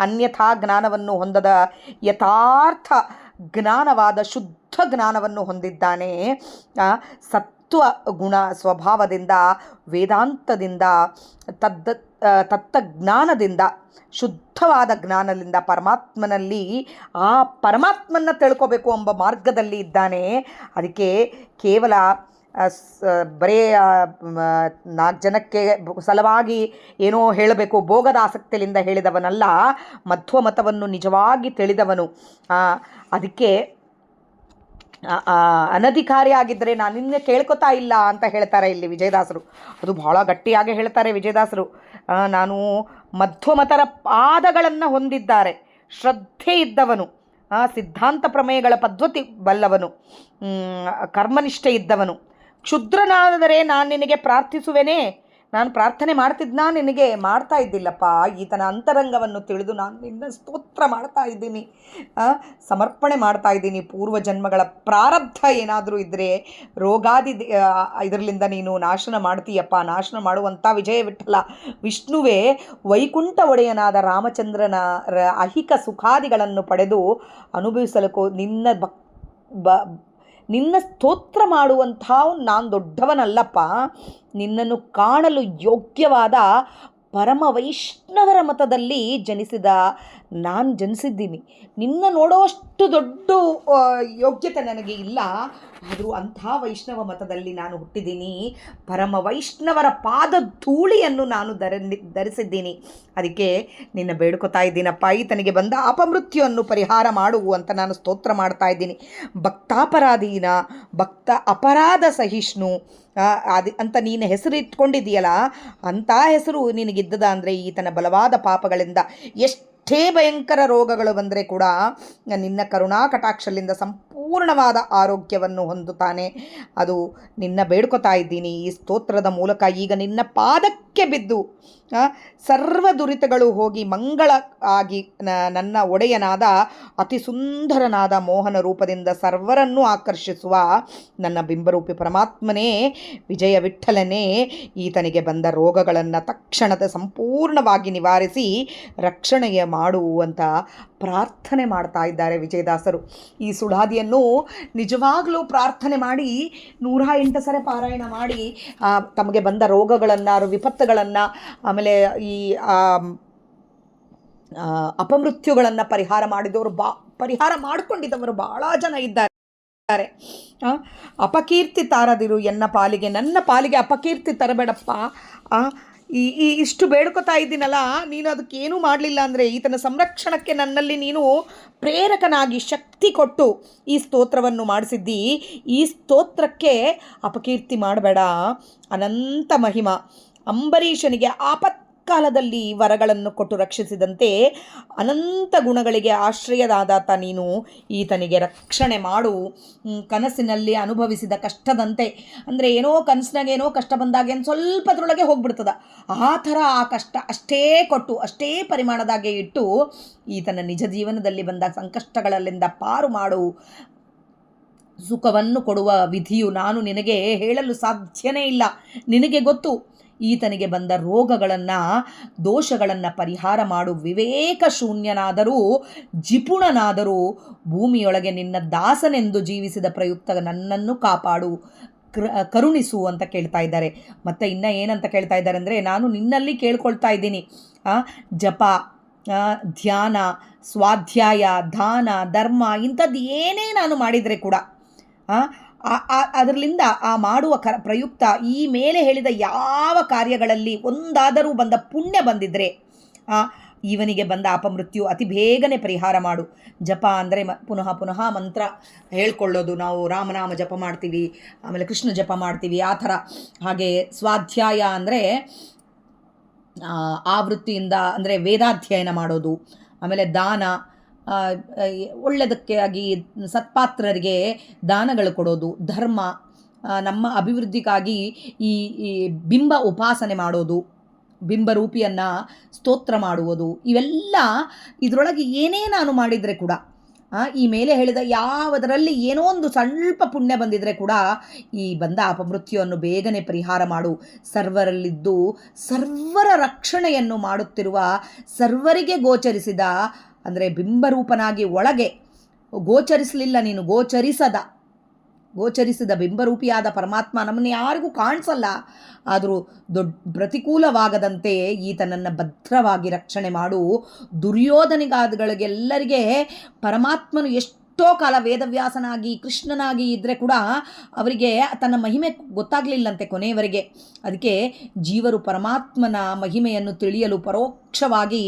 ಅನ್ಯಥಾ ಜ್ಞಾನವನ್ನು ಹೊಂದದ ಯಥಾರ್ಥ ಜ್ಞಾನವಾದ ಶುದ್ಧ ಜ್ಞಾನವನ್ನು ಹೊಂದಿದ್ದಾನೆ. ಸತ್ವ ಗುಣ ಸ್ವಭಾವದಿಂದ, ವೇದಾಂತದಿಂದ, ತತ್ವಜ್ಞಾನದಿಂದ, ಶುದ್ಧವಾದ ಜ್ಞಾನದಿಂದ ಪರಮಾತ್ಮನಲ್ಲಿ ಆ ಪರಮಾತ್ಮನ ತಿಳ್ಕೋಬೇಕು ಎಂಬ ಮಾರ್ಗದಲ್ಲಿ ಇದ್ದಾನೆ. ಅದಕ್ಕೆ ಕೇವಲ ಬರೇ 4 ಜನಕ್ಕೆ ಸಲವಾಗಿ ಏನೋ ಹೇಳಬೇಕು ಭೋಗದ ಆಸಕ್ತಿಯಿಂದ ಹೇಳಿದವನಲ್ಲ, ಮಧ್ವ ಮತವನ್ನು ನಿಜವಾಗಿ ತಿಳಿದವನು. ಅದಕ್ಕೆ ಅನಧಿಕಾರಿಯಾಗಿದ್ದರೆ ನಾನು ನಿನ್ನೆ ಕೇಳ್ಕೊತಾ ಇಲ್ಲ ಅಂತ ಹೇಳ್ತಾರೆ ಇಲ್ಲಿ ವಿಜಯದಾಸರು. ಅದು ಬಹಳ ಗಟ್ಟಿಯಾಗಿ ಹೇಳ್ತಾರೆ ವಿಜಯದಾಸರು. ನಾನು ಮಧ್ವಮತರ ಪಾದಗಳನ್ನು ಹೊಂದಿದ್ದಾರೆ, ಶ್ರದ್ಧೆ ಇದ್ದವನು, ಸಿದ್ಧಾಂತ ಪ್ರಮೇಯಗಳ ಪದ್ಧತಿ ಬಲ್ಲವನು, ಕರ್ಮನಿಷ್ಠೆ ಇದ್ದವನು. ಕ್ಷುದ್ರನಾದರೆ ನಾನು ನಿನಗೆ ಪ್ರಾರ್ಥಿಸುವೆನೇ. ನಾನು ಪ್ರಾರ್ಥನೆ ಮಾಡ್ತಿದ್ನಾ? ನಿನಗೆ ಮಾಡ್ತಾ ಇದ್ದಿಲ್ಲಪ್ಪ. ಈತನ ಅಂತರಂಗವನ್ನು ತಿಳಿದು ನಾನು ನಿನ್ನ ಸ್ತೋತ್ರ ಮಾಡ್ತಾ ಇದ್ದೀನಿ, ಸಮರ್ಪಣೆ ಮಾಡ್ತಾ ಇದ್ದೀನಿ. ಪೂರ್ವ ಜನ್ಮಗಳ ಪ್ರಾರಬ್ಧ ಏನಾದರೂ ಇದ್ದರೆ ರೋಗಾದಿ ಇದರಲ್ಲಿಂದ ನೀನು ನಾಶನ ಮಾಡ್ತೀಯಪ್ಪ. ನಾಶನ ಮಾಡುವಂಥ ವಿಜಯ ವಿಠಲ ವಿಷ್ಣುವೇ ವೈಕುಂಠ ಒಡೆಯನಾದ ರಾಮಚಂದ್ರನ ಐಹಿಕ ಸುಖಾದಿಗಳನ್ನು ಪಡೆದು ಅನುಭವಿಸಲು ನಿನ್ನ ಸ್ತೋತ್ರ ಮಾಡುವಂಥ ನಾನು ದೊಡ್ಡವನಲ್ಲಪ್ಪ. ನಿನ್ನನ್ನು ಕಾಣಲು ಯೋಗ್ಯವಾದ ಪರಮ ವೈಷ್ಣವರ ಮತದಲ್ಲಿ ನಾನು ಜನಿಸಿದ್ದೀನಿ. ನಿನ್ನ ನೋಡೋಷ್ಟು ದೊಡ್ಡ ಯೋಗ್ಯತೆ ನನಗೆ ಇಲ್ಲ. ಆದರೂ ಅಂಥ ವೈಷ್ಣವ ಮತದಲ್ಲಿ ನಾನು ಹುಟ್ಟಿದ್ದೀನಿ. ಪರಮ ವೈಷ್ಣವರ ಪಾದ ಧೂಳಿಯನ್ನು ನಾನು ಧರಿಸಿದ್ದೀನಿ. ಅದಕ್ಕೆ ನಿನ್ನ ಬೇಡ್ಕೊತಾ ಇದ್ದೀನಪ್ಪ, ಈತನಿಗೆ ಬಂದ ಅಪಮೃತ್ಯುವನ್ನು ಪರಿಹಾರ ಮಾಡು ಅಂತ ನಾನು ಸ್ತೋತ್ರ ಮಾಡ್ತಾ ಇದ್ದೀನಿ. ಭಕ್ತ ಅಪರಾಧ ಸಹಿಷ್ಣು ಅಂತ ನೀನು ಹೆಸರು ಇಟ್ಕೊಂಡಿದ್ದೀಯಲ್ಲ, ಅಂಥ ಹೆಸರು ನಿನಗಿದ್ದದ ಅಂದರೆ ಈತನ ಬಲವಾದ ಪಾಪಗಳಿಂದ ಎಷ್ಟೇ ಭಯಂಕರ ರೋಗಗಳು ಬಂದರೆ ಕೂಡ ನಿನ್ನ ಕರುಣಾ ಕಟಾಕ್ಷಲಿಂದ ಸಂಪೂರ್ಣವಾದ ಆರೋಗ್ಯವನ್ನು ಹೊಂದುತ್ತಾನೆ. ಅದು ನಿನ್ನ ಬೇಡ್ಕೊತಾ ಇದ್ದೀನಿ ಈ ಸ್ತೋತ್ರದ ಮೂಲಕ. ಈಗ ನಿನ್ನ ಪಾದಕ್ಕೆ ಹರಕೆ ಬಿದ್ದು ಸರ್ವ ದುರಿತಗಳು ಹೋಗಿ ಮಂಗಳ ಆಗಿ ನನ್ನ ಒಡೆಯನಾದ ಅತಿ ಸುಂದರನಾದ ಮೋಹನ ರೂಪದಿಂದ ಸರ್ವರನ್ನೂ ಆಕರ್ಷಿಸುವ ನನ್ನ ಬಿಂಬರೂಪಿ ಪರಮಾತ್ಮನೇ, ವಿಜಯ ವಿಠ್ಠಲನೇ, ಈತನಿಗೆ ಬಂದ ರೋಗಗಳನ್ನು ತಕ್ಷಣದ ಸಂಪೂರ್ಣವಾಗಿ ನಿವಾರಿಸಿ ರಕ್ಷಣೆಯ ಮಾಡುವಂಥ ಪ್ರಾರ್ಥನೆ ಮಾಡ್ತಾ ಇದ್ದಾರೆ ವಿಜಯದಾಸರು. ಈ ಸುಳಾದಿಯನ್ನು ನಿಜವಾಗಲೂ ಪ್ರಾರ್ಥನೆ ಮಾಡಿ 108 ಸರಿ ಪಾರಾಯಣ ಮಾಡಿ ತಮಗೆ ಬಂದ ರೋಗಗಳನ್ನು, ವಿಪತ್ತುಗಳನ್ನು, ಆಮೇಲೆ ಈ ಅಪಮೃತ್ಯುಗಳನ್ನು ಪರಿಹಾರ ಮಾಡಿದವರು ಪರಿಹಾರ ಮಾಡಿಕೊಂಡಿದ್ದವರು ಭಾಳ ಜನ ಇದ್ದಾರೆ. ಅಪಕೀರ್ತಿ ತಾರದಿರು ಎನ್ನ ಪಾಲಿಗೆ, ನನ್ನ ಪಾಲಿಗೆ ಅಪಕೀರ್ತಿ ತರಬೇಡಪ್ಪ. ಇಷ್ಟು ಬೇಡ್ಕೊತಾ ಇದ್ದೀನಲ್ಲ, ನೀನು ಅದಕ್ಕೇನೂ ಮಾಡಲಿಲ್ಲ ಅಂದರೆ ಈತನ ಸಂರಕ್ಷಣಕ್ಕೆ ನನ್ನಲ್ಲಿ ನೀನು ಪ್ರೇರಕನಾಗಿ ಶಕ್ತಿ ಕೊಟ್ಟು ಈ ಸ್ತೋತ್ರವನ್ನು ಮಾಡಿಸಿದ್ದಿ. ಈ ಸ್ತೋತ್ರಕ್ಕೆ ಅಪಕೀರ್ತಿ ಮಾಡಬೇಡ. ಅನಂತ ಮಹಿಮ ಅಂಬರೀಷನಿಗೆ ಆಪತ್ಕಾಲದಲ್ಲಿ ವರಗಳನ್ನು ಕೊಟ್ಟು ರಕ್ಷಿಸಿದಂತೆ ಅನಂತ ಗುಣಗಳಿಗೆ ಆಶ್ರಯದಾದಾತ ನೀನು ಈತನಿಗೆ ರಕ್ಷಣೆ ಮಾಡು. ಕನಸಿನಲ್ಲಿ ಅನುಭವಿಸಿದ ಕಷ್ಟದಂತೆ, ಅಂದರೆ ಏನೋ ಕನಸಿನಾಗ ಏನೋ ಕಷ್ಟ ಬಂದಾಗ ಸ್ವಲ್ಪದ್ರೊಳಗೆ ಹೋಗ್ಬಿಡ್ತದ, ಆ ಥರ ಆ ಕಷ್ಟ ಅಷ್ಟೇ ಕೊಟ್ಟು ಅಷ್ಟೇ ಪರಿಮಾಣದಾಗೆ ಇಟ್ಟು ಈತನ ನಿಜ ಜೀವನದಲ್ಲಿ ಬಂದ ಸಂಕಷ್ಟಗಳಲ್ಲಿಂದ ಪಾರು ಮಾಡು. ಸುಖವನ್ನು ಕೊಡುವ ವಿಧಿಯು ನಾನು ನಿನಗೆ ಹೇಳಲು ಸಾಧ್ಯನೇ ಇಲ್ಲ, ನಿನಗೆ ಗೊತ್ತು. ಈತನಿಗೆ ಬಂದ ರೋಗಗಳನ್ನು, ದೋಷಗಳನ್ನು ಪರಿಹಾರ ಮಾಡು. ವಿವೇಕ ಶೂನ್ಯನಾದರೂ ಜಿಪುಣನಾದರೂ ಭೂಮಿಯೊಳಗೆ ನಿನ್ನ ದಾಸನೆಂದು ಜೀವಿಸಿದ ಪ್ರಯುಕ್ತ ನನ್ನನ್ನು ಕಾಪಾಡು, ಕರುಣಿಸು ಅಂತ ಕೇಳ್ತಾ ಇದ್ದಾರೆ. ಮತ್ತು ಇನ್ನು ಏನಂತ ಕೇಳ್ತಾ ಇದ್ದಾರೆ ಅಂದರೆ, ನಾನು ನಿನ್ನಲ್ಲಿ ಕೇಳ್ಕೊಳ್ತಾ ಇದ್ದೀನಿ, ಜಪ, ಧ್ಯಾನ, ಸ್ವಾಧ್ಯಾಯ, ದಾನ, ಧರ್ಮ ಇಂಥದ್ದು ಏನೇ ನಾನು ಮಾಡಿದರೆ ಕೂಡ ಅದರಲ್ಲಿಂದ ಮಾಡುವ ಪ್ರಯುಕ್ತ ಈ ಮೇಲೆ ಹೇಳಿದ ಯಾವ ಕಾರ್ಯಗಳಲ್ಲಿ ಒಂದಾದರೂ ಬಂದ ಪುಣ್ಯ ಬಂದಿದ್ದರೆ ಇವನಿಗೆ ಬಂದ ಅಪಮೃತ್ಯು ಅತಿ ಬೇಗನೆ ಪರಿಹಾರ ಮಾಡು. ಜಪ ಅಂದರೆ ಪುನಃ ಪುನಃ ಮಂತ್ರ ಹೇಳ್ಕೊಳ್ಳೋದು, ನಾವು ರಾಮನಾಮ ಜಪ ಮಾಡ್ತೀವಿ, ಆಮೇಲೆ ಕೃಷ್ಣ ಜಪ ಮಾಡ್ತೀವಿ, ಆ ಥರ. ಹಾಗೆ ಸ್ವಾಧ್ಯಾಯ ಅಂದರೆ ಆವೃತ್ತಿಯಿಂದ ಅಂದರೆ ವೇದಾಧ್ಯಯನ ಮಾಡೋದು. ಆಮೇಲೆ ದಾನ, ಒಳ್ಳೆಯದಕ್ಕಾಗಿ ಸತ್ಪಾತ್ರರಿಗೆ ದಾನಗಳು ಕೊಡೋದು. ಧರ್ಮ, ನಮ್ಮ ಅಭಿವೃದ್ಧಿಗಾಗಿ ಈ ಬಿಂಬ ಉಪಾಸನೆ ಮಾಡೋದು, ಬಿಂಬರೂಪಿಯನ್ನು ಸ್ತೋತ್ರ ಮಾಡುವುದು. ಇವೆಲ್ಲ ಇದರೊಳಗೆ ಏನೇ ನಾನು ಮಾಡಿದರೆ ಕೂಡ, ಈ ಮೇಲೆ ಹೇಳಿದ ಯಾವುದರಲ್ಲಿ ಏನೋ ಒಂದು ಸ್ವಲ್ಪ ಪುಣ್ಯ ಬಂದಿದ್ರೆ ಕೂಡ ಈ ಬಂದ ಅಪಮೃತ್ಯುವನ್ನು ಬೇಗನೆ ಪರಿಹಾರ ಮಾಡು. ಸರ್ವರಲ್ಲಿದ್ದು ಸರ್ವರ ರಕ್ಷಣೆಯನ್ನು ಮಾಡುತ್ತಿರುವ, ಸರ್ವರಿಗೆ ಗೋಚರಿಸಿದ, ಅಂದರೆ ಬಿಂಬರೂಪನಾಗಿ ಒಳಗೆ ಗೋಚರಿಸಲಿಲ್ಲ ನೀನು, ಗೋಚರಿಸಿದ ಬಿಂಬರೂಪಿಯಾದ ಪರಮಾತ್ಮ ನಮ್ಮನ್ನು ಯಾರಿಗೂ ಕಾಣಿಸಲ್ಲ, ಆದರೂ ಪ್ರತಿಕೂಲವಾಗದಂತೆ ಈತನನ್ನು ಭದ್ರವಾಗಿ ರಕ್ಷಣೆ ಮಾಡು. ದುರ್ಯೋಧನಿಗಾದಗಳಿಗೆಲ್ಲರಿಗೆ ಪರಮಾತ್ಮನು ಎಷ್ಟೋ ಕಾಲ ವೇದವ್ಯಾಸನಾಗಿ ಕೃಷ್ಣನಾಗಿ ಇದ್ದರೆ ಕೂಡ ಅವರಿಗೆ ತನ್ನ ಮಹಿಮೆ ಗೊತ್ತಾಗಲಿಲ್ಲಂತೆ ಕೊನೆಯವರೆಗೆ. ಅದಕ್ಕೆ ಜೀವರು ಪರಮಾತ್ಮನ ಮಹಿಮೆಯನ್ನು ತಿಳಿಯಲು ಪರೋಕ್ಷವಾಗಿ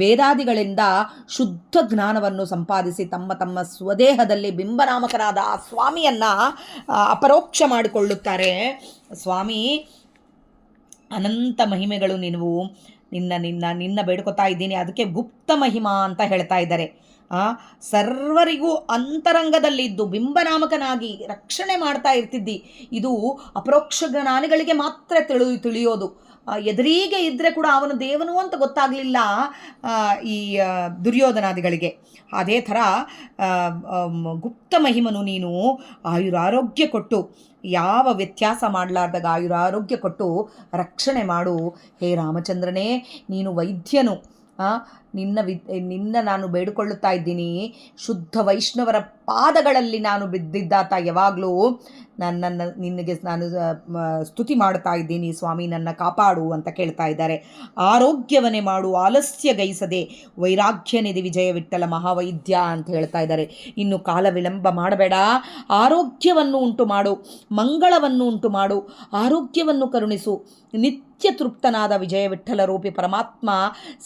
ವೇದಾದಿಗಳಿಂದ ಶುದ್ಧ ಜ್ಞಾನವನ್ನು ಸಂಪಾದಿಸಿ ತಮ್ಮ ತಮ್ಮ ಸ್ವದೇಹದಲ್ಲಿ ಬಿಂಬನಾಮಕನಾದ ಆ ಸ್ವಾಮಿಯನ್ನು ಅಪರೋಕ್ಷ ಮಾಡಿಕೊಳ್ಳುತ್ತಾರೆ. ಸ್ವಾಮಿ, ಅನಂತ ಮಹಿಮೆಗಳು ನೀವು ನಿನ್ನ ಬೇಡ್ಕೊತಾ ಇದ್ದೀನಿ. ಅದಕ್ಕೆ ಗುಪ್ತ ಮಹಿಮಾ ಅಂತ ಹೇಳ್ತಾ ಇದ್ದಾರೆ. ಸರ್ವರಿಗೂ ಅಂತರಂಗದಲ್ಲಿದ್ದು ಬಿಂಬನಾಮಕನಾಗಿ ರಕ್ಷಣೆ ಮಾಡ್ತಾ ಇರ್ತಿದ್ದಿ. ಇದು ಅಪರೋಕ್ಷ ಜ್ಞಾನಿಗಳಿಗೆ ಮಾತ್ರ ತಿಳಿಯೋದು. ಎದುರಿಗೆ ಇದ್ದರೆ ಕೂಡ ಅವನು ದೇವನು ಅಂತ ಗೊತ್ತಾಗಲಿಲ್ಲ ಈ ದುರ್ಯೋಧನಾದಿಗಳಿಗೆ. ಅದೇ ಥರ ಗುಪ್ತ ಮಹಿಮನು ನೀನು ಆಯುರಾರೋಗ್ಯ ಕೊಟ್ಟು, ಯಾವ ವ್ಯತ್ಯಾಸ ಮಾಡಲಾರ್ದಾಗ ಆಯುರಾರೋಗ್ಯ ಕೊಟ್ಟು ರಕ್ಷಣೆ ಮಾಡು. ಹೇ ರಾಮಚಂದ್ರನೇ, ನೀನು ವೈದ್ಯನು. ನಿನ್ನ ನಾನು ಬೇಡಿಕೊಳ್ಳುತ್ತಾ ಇದ್ದೀನಿ. ಶುದ್ಧ ವೈಷ್ಣವರ ಪಾದಗಳಲ್ಲಿ ನಾನು ಬಿದ್ದಿದ್ದಾತ ಯಾವಾಗಲೂ ನಿನಗೆ ನಾನು ಸ್ತುತಿ ಮಾಡ್ತಾ ಇದ್ದೀನಿ. ಸ್ವಾಮಿ, ನನ್ನ ಕಾಪಾಡು ಅಂತ ಕೇಳ್ತಾ ಇದ್ದಾರೆ. ಆರೋಗ್ಯವನ್ನೇ ಮಾಡು, ಆಲಸ್ಯ ಗೈಸದೆ, ವೈರಾಗ್ಯ ನಿಧಿ ವಿಜಯ ವಿಠ್ಠಲ ಮಹಾವೈದ್ಯ ಅಂತ ಹೇಳ್ತಾ ಇದ್ದಾರೆ. ಇನ್ನು ಕಾಲ ವಿಳಂಬ ಮಾಡಬೇಡ, ಆರೋಗ್ಯವನ್ನು ಉಂಟು ಮಾಡು, ಮಂಗಳವನ್ನು ಉಂಟು ಮಾಡು, ಆರೋಗ್ಯವನ್ನು ಕರುಣಿಸು. ನಿತ್ಯ ತೃಪ್ತನಾದ ವಿಜಯ ವಿಠ್ಠಲ ರೂಪಿ ಪರಮಾತ್ಮ,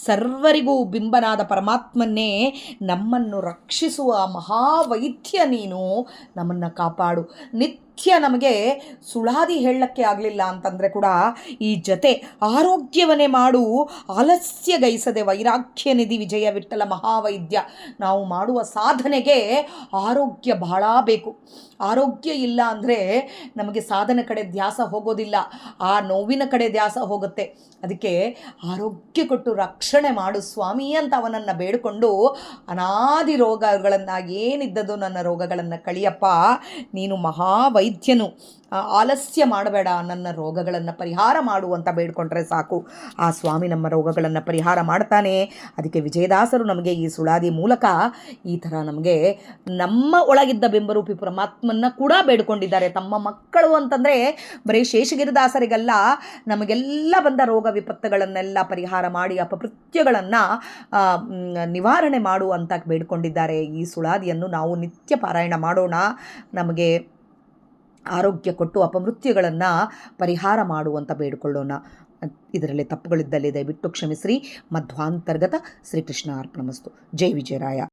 ಸರ್ವರಿಗೂ ಬಿಂಬನಾದ ಪರಮಾತ್ಮನ್ನೇ ನಮ್ಮನ್ನು ರಕ್ಷಿಸುವ ಮಹಾವೈದ್ಯ ನೀನು. ನಮ್ಮನ್ನು ಕಾಪಾಡು. ನಿತ್ಯ ನಮಗೆ ಸುಳಾದಿ ಹೇಳಕ್ಕೆ ಆಗಲಿಲ್ಲ ಅಂತಂದರೆ ಕೂಡ ಈ ಜೊತೆ ಆರೋಗ್ಯವನ್ನೇ ಮಾಡು ಆಲಸ್ಯ ಗೈಸದೆ ವೈರಾಗ್ಯ ನಿಧಿ ವಿಜಯ ವಿಠಲ ಮಹಾವೈದ್ಯ. ನಾವು ಮಾಡುವ ಸಾಧನೆಗೆ ಆರೋಗ್ಯ ಬಹಳ ಬೇಕು. ಆರೋಗ್ಯ ಇಲ್ಲ ಅಂದರೆ ನಮಗೆ ಸಾಧನೆ ಕಡೆ ಧ್ಯಾಸ ಹೋಗೋದಿಲ್ಲ, ಆ ನೋವಿನ ಕಡೆ ಧ್ಯಾಸ ಹೋಗುತ್ತೆ. ಅದಕ್ಕೆ ಆರೋಗ್ಯ ಕೊಟ್ಟು ರಕ್ಷಣೆ ಮಾಡು ಸ್ವಾಮಿ ಅಂತ ಅವನನ್ನು ಬೇಡಿಕೊಂಡು ಅನಾದಿ ರೋಗಗಳನ್ನು ಏನಿದ್ದದೋ ನನ್ನ ರೋಗಗಳನ್ನು ಕಳಿಯಪ್ಪ, ನೀನು ಮಹಾವೈದ್ಯನು, ಆಲಸ್ಯ ಮಾಡಬೇಡ, ನನ್ನ ರೋಗಗಳನ್ನು ಪರಿಹಾರ ಮಾಡು ಅಂತ ಬೇಡ್ಕೊಂಡ್ರೆ ಸಾಕು. ಆ ಸ್ವಾಮಿ ನಮ್ಮ ರೋಗಗಳನ್ನು ಪರಿಹಾರ ಮಾಡ್ತಾನೆ. ಅದಕ್ಕೆ ವಿಜಯದಾಸರು ನಮಗೆ ಈ ಸುಳಾದಿ ಮೂಲಕ ಈ ಥರ ನಮಗೆ ನಮ್ಮ ಒಳಗಿದ್ದ ಬಿಂಬರೂಪಿ ಪರಮಾತ್ಮನ್ನ ಕೂಡ ಬೇಡ್ಕೊಂಡಿದ್ದಾರೆ. ತಮ್ಮ ಮಕ್ಕಳು ಅಂತಂದರೆ ಬರೀ ಶೇಷಗಿರಿದಾಸರಿಗಲ್ಲ, ನಮಗೆಲ್ಲ ಬಂದ ರೋಗ ವಿಪತ್ತುಗಳನ್ನೆಲ್ಲ ಪರಿಹಾರ ಮಾಡಿ ಅಪಕೃತ್ಯಗಳನ್ನು ನಿವಾರಣೆ ಮಾಡು ಅಂತ ಬೇಡ್ಕೊಂಡಿದ್ದಾರೆ. ಈ ಸುಳಾದಿಯನ್ನು ನಾವು ನಿತ್ಯ ಪಾರಾಯಣ ಮಾಡೋಣ. ನಮಗೆ ಆರೋಗ್ಯ ಕೊಟ್ಟು ಅಪಮೃತ್ಯುಗಳನ್ನು ಪರಿಹಾರ ಮಾಡುವಂತ ಬೇಡಿಕೊಳ್ಳೋಣ. ಇದರಲ್ಲಿ ತಪ್ಪುಗಳಿದ್ದಲ್ಲಿ ದಯವಿಟ್ಟು ಕ್ಷಮಿಸ್ರಿ. ಮಧ್ವಾಂತರ್ಗತ ಶ್ರೀಕೃಷ್ಣ ಅರ್ಪಣಮಸ್ತು. ಜೈ ವಿಜಯರಾಯ.